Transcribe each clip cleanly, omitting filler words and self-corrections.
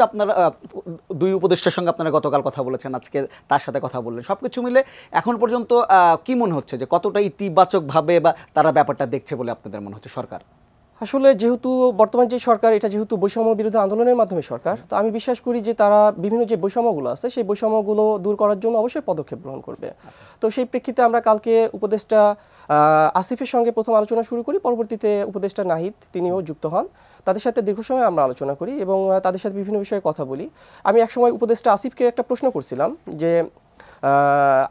আপনারা দুই উপদেষ্টার সঙ্গে আপনারা গতকাল কথা বলেছেন, আজকে তার সাথে কথা বললেন, সবকিছু মিলে এখন পর্যন্ত কি মনে হচ্ছে যে কতটা ইতিবাচকভাবে বা তারা ব্যাপারটা দেখছে বলে আপনাদের মনে হচ্ছে সরকার? আসলে যেহেতু বর্তমান যে সরকার, এটা যেহেতু বৈষম্য বিরোধী আন্দোলনের মাধ্যমে সরকার, তো আমি বিশ্বাস করি যে তারা বিভিন্ন যে বৈষম্যগুলো আছে সেই বৈষম্যগুলো দূর করার জন্য অবশ্যই পদক্ষেপ গ্রহণ করবে। তো সেই প্রেক্ষিতে আমরা কালকে উপদেষ্টা আসিফের সঙ্গে প্রথম আলোচনা শুরু করি, পরবর্তীতে উপদেষ্টা নাহিদ তিনিও যুক্ত হন। তাদের সাথে দীর্ঘ সময় আমরা আলোচনা করি এবং তাদের সাথে বিভিন্ন বিষয়ে কথা বলি। আমি একসময় উপদেষ্টা আসিফকে একটা প্রশ্ন করছিলাম যে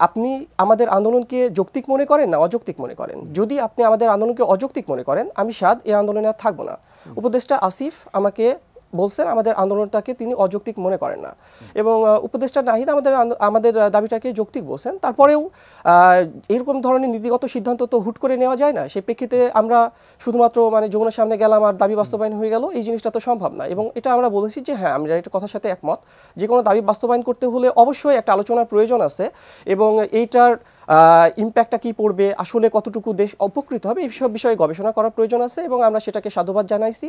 আপনি আমাদের আন্দোলনকে যৌক্তিক মনে করেন না অযৌক্তিক মনে করেন? যদি আপনি আমাদের আন্দোলনকে অযৌক্তিক মনে করেন, আমি সাদ এই আন্দোলনে আর থাকবো না। উপদেষ্টা আসিফ আমাকে বলছেন আমাদের আন্দোলনটাকে তিনি অযৌক্তিক মনে করেন না, এবং উপদেষ্টা নাহিদ আমাদের দাবিটাকে যৌক্তিক বলছেন। তারপরেও এরকম ধরনের নীতিগত সিদ্ধান্ত তো হুট করে নেওয়া যায় না। সেই প্রেক্ষিতে আমরা শুধুমাত্র মানে যমুনার সামনে গেলাম আর দাবি বাস্তবায়ন হয়ে গেল, এই জিনিসটা তো সম্ভব না। এবং এটা আমরা বলেছি যে হ্যাঁ, আমরা এটা কথার সাথে একমত, যে কোনো দাবি বাস্তবায়ন করতে হলে অবশ্যই একটা আলোচনার প্রয়োজন আছে, এবং এইটার ইম্প্যাক্টটা কী পড়বে, আসলে কতটুকু দেশ উপকৃত হবে, এই সব বিষয়ে গবেষণা করার প্রয়োজন আছে, এবং আমরা সেটাকে সাধুবাদ জানাইছি।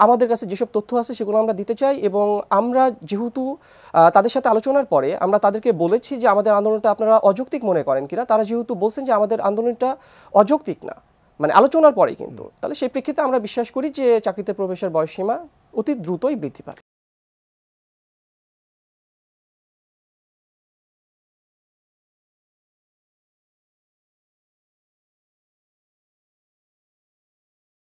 আমাদের কাছে যেসব তথ্য আছে সেগুলো আমরা দিতে চাই, এবং আমরা যেহেতু তাদের সাথে আলোচনার পরে আমরা তাদেরকে বলেছি যে আমাদের আন্দোলনটা আপনারা অযৌক্তিক মনে করেন কিনা, তারা যেহেতু বলছেন যে আমাদের আন্দোলনটা অযৌক্তিক না, মানে আলোচনার পরেই কিন্তু, তাহলে সেই প্রেক্ষিতে আমরা বিশ্বাস করি যে চাকরিতে প্রবেশের বয়সসীমা অতি দ্রুতই বৃদ্ধি পাবে।